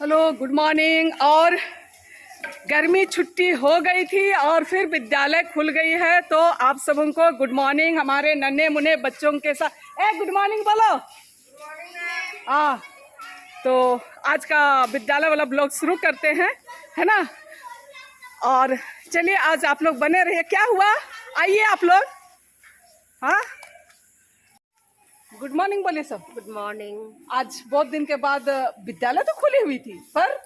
Hello, good morning. और गर्मी छुट्टी हो गई थी और फिर विद्यालय खुल गई है, तो आप सबों को गुड मॉर्निंग। हमारे नन्हे मुन्ने बच्चों के साथ गुड मॉर्निंग बोलो। हाँ, तो आज का विद्यालय वाला ब्लॉग शुरू करते हैं, है ना। और चलिए, आज आप लोग बने रहिए। क्या हुआ, आइए आप लोग। हाँ, गुड मॉर्निंग बोलिए सब। Good morning. आज बहुत दिन के बाद विद्यालय तो खुली हुई थी, पर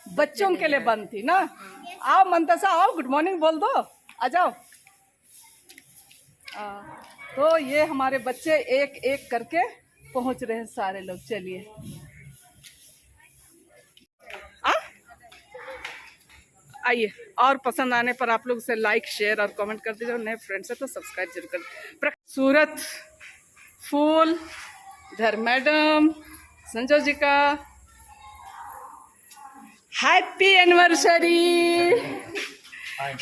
बच्चों के लिए बंद थी ना। आओ मंतसा, आओ, गुड मॉर्निंग बोल दो, आ जाओ। तो ये हमारे बच्चे एक एक करके पहुंच रहे हैं सारे लोग। चलिए, आइए। और पसंद आने पर आप लोग से लाइक शेयर और कमेंट कर दीजिए। नए फ्रेंड्स है तो सब्सक्राइब जरूर कर। सूरत फूल, इधर मैडम संजय जी का हैप्पी एनिवर्सरी।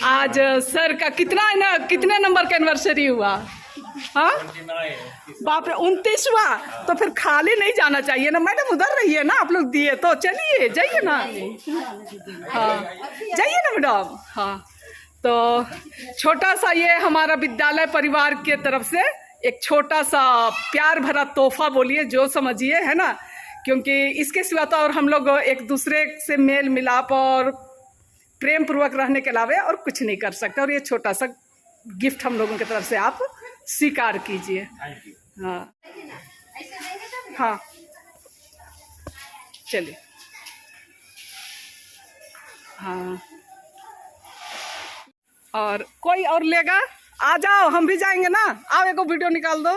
आज सर का कितने नंबर का एनिवर्सरी हुआ? हाँ, बाप रे, 29वां। तो फिर खाली नहीं जाना चाहिए ना मैडम, उधर रहिए ना, आप लोग दिए तो चलिए, जाइए ना। हाँ, जाइए ना मैडम। हाँ, तो छोटा सा ये हमारा विद्यालय परिवार के तरफ से एक छोटा सा प्यार भरा तोहफा बोलिए, जो समझिए, है ना। क्योंकि इसके सिवा तो और हम लोग एक दूसरे से मेल मिलाप और प्रेम पूर्वक रहने के अलावा और कुछ नहीं कर सकते। और ये छोटा सा गिफ्ट हम लोगों की तरफ से आप स्वीकार कीजिए। हाँ हाँ, चलिए। हाँ, और कोई और लेगा? आ जाओ, हम भी जाएंगे ना। आओ, एक वीडियो निकाल दो।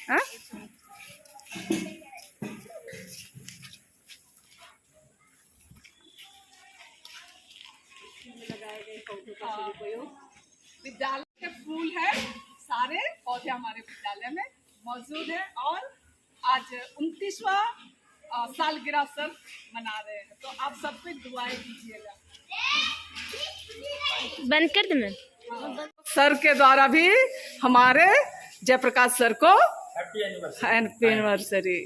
हाँ, विद्यालय के फूल है, सारे पौधे हमारे विद्यालय में मौजूद है। और आज 29वां सालगिरह सर मना रहे हैं, तो आप सब पे दुआएं कीजिएगा। बंद कर दे मैं। सर के द्वारा भी हमारे जयप्रकाश सर को हैप्पी एनिवर्सरी।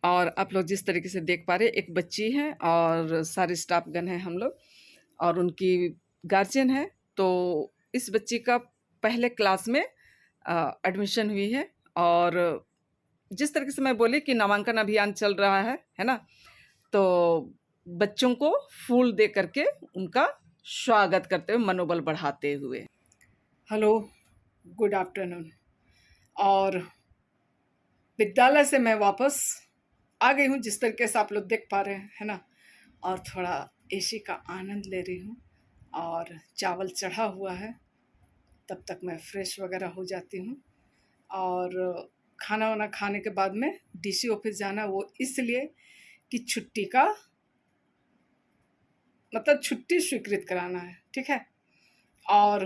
और आप लोग जिस तरीके से देख पा रहे, एक बच्ची है और सारे स्टाफ गण हैं हम लोग, और उनकी गार्जियन है। तो इस बच्ची का पहले क्लास में एडमिशन हुई है। और जिस तरीके से मैं बोली कि नामांकन अभियान चल रहा है ना, तो बच्चों को फूल दे करके उनका स्वागत करते हुए, मनोबल बढ़ाते हुए। Hello, good afternoon. और विद्यालय से मैं वापस आ गई हूँ, जिस तरीके से आप लोग देख पा रहे हैं, है ना। और थोड़ा एसी का आनंद ले रही हूँ, और चावल चढ़ा हुआ है, तब तक मैं फ्रेश वगैरह हो जाती हूँ। और खाना वाना खाने के बाद में डीसी ऑफिस जाना, वो इसलिए कि छुट्टी का मतलब छुट्टी स्वीकृत कराना है, ठीक है। और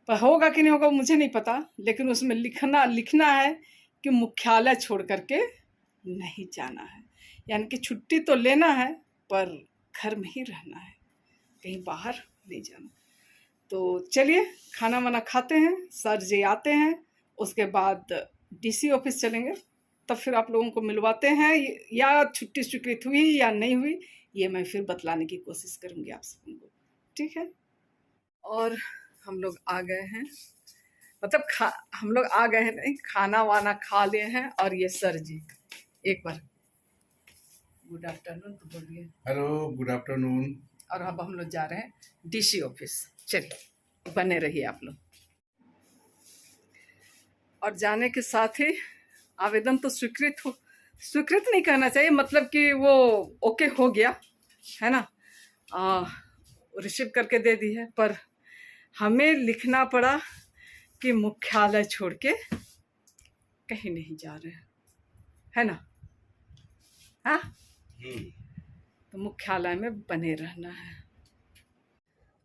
पर होगा कि नहीं होगा मुझे नहीं पता, लेकिन उसमें लिखना है कि मुख्यालय छोड़ करके नहीं जाना है। यानी कि छुट्टी तो लेना है, पर घर में ही रहना है, कहीं बाहर नहीं जाना। तो चलिए, खाना वाना खाते हैं, सर जी आते हैं, उसके बाद डीसी ऑफिस चलेंगे, तब फिर आप लोगों को मिलवाते हैं। या छुट्टी स्वीकृत हुई या नहीं हुई, ये मैं फिर बतलाने की कोशिश करूँगी आप सबों को, ठीक है। और हम लोग आ गए हैं, मतलब हम लोग आ गए हैं नहीं, खाना वाना खा लिए हैं। और ये सर जी, एक बार गुड आफ्टरनून तो बोलिए। Hello, good afternoon. और अब हम लोग जा रहे हैं डीसी ऑफिस। चलिए, बने रहिए आप लोग। और जाने के साथ ही आवेदन तो स्वीकृत नहीं कहना चाहिए, मतलब कि वो ओके हो गया, है ना। रिसीव करके दे दी है, पर हमें लिखना पड़ा कि मुख्यालय छोड़ के कहीं नहीं जा रहे हैं, है ना। हाँ, तो मुख्यालय में बने रहना है।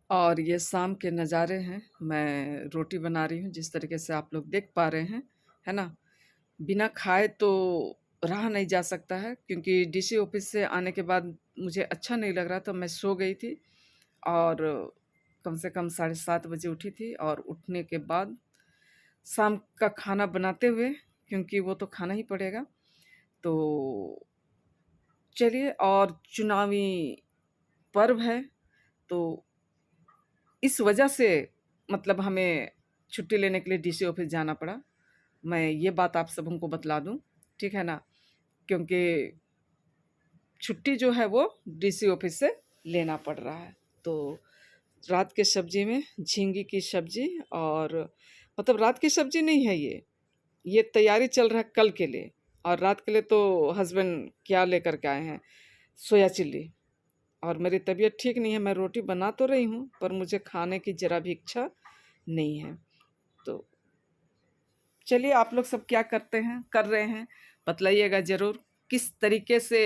और ये शाम के नज़ारे हैं, मैं रोटी बना रही हूँ, जिस तरीके से आप लोग देख पा रहे हैं, है ना। बिना खाए तो रहा नहीं जा सकता है, क्योंकि डीसी ऑफिस से आने के बाद मुझे अच्छा नहीं लग रहा था, मैं सो गई थी। और कम से कम 7:30 बजे उठी थी, और उठने के बाद शाम का खाना बनाते हुए क्योंकि वो तो खाना ही पड़ेगा। तो चलिए, और चुनावी पर्व है, तो इस वजह से मतलब हमें छुट्टी लेने के लिए डीसी ऑफ़िस जाना पड़ा। मैं ये बात आप सबों को बतला दूँ, ठीक है ना? क्योंकि छुट्टी जो है वो डीसी ऑफ़िस से लेना पड़ रहा है। तो रात के सब्ज़ी में झींगे की सब्ज़ी, और मतलब रात की सब्ज़ी नहीं है ये तैयारी चल रहा है कल के लिए। और रात के लिए तो हस्बैंड क्या लेकर के आए हैं, सोया चिल्ली। और मेरी तबीयत ठीक नहीं है, मैं रोटी बना तो रही हूँ, पर मुझे खाने की ज़रा भी इच्छा नहीं है। तो चलिए, आप लोग सब क्या करते हैं, कर रहे हैं, बतलाइएगा ज़रूर। किस तरीके से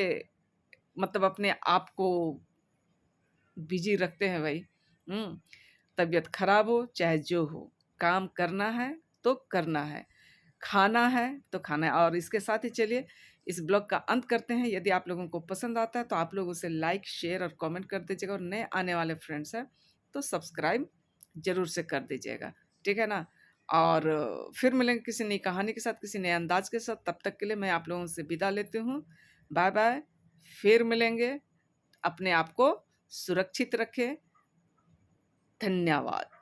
मतलब अपने आप को बिज़ी रखते हैं भाई। तबीयत ख़राब हो, चाहे जो हो, काम करना है तो करना है, खाना है तो खाना है। और इसके साथ ही चलिए इस ब्लॉग का अंत करते हैं। यदि आप लोगों को पसंद आता है तो आप लोग उसे लाइक, शेयर और कमेंट कर दीजिएगा, और नए आने वाले फ्रेंड्स हैं तो सब्सक्राइब ज़रूर से कर दीजिएगा, ठीक है ना? और फिर मिलेंगे किसी नई कहानी के साथ, किसी नए अंदाज के साथ। तब तक के लिए मैं आप लोगों से विदा लेती हूँ। बाय बाय, फिर मिलेंगे। अपने आप को सुरक्षित रखें। धन्यवाद।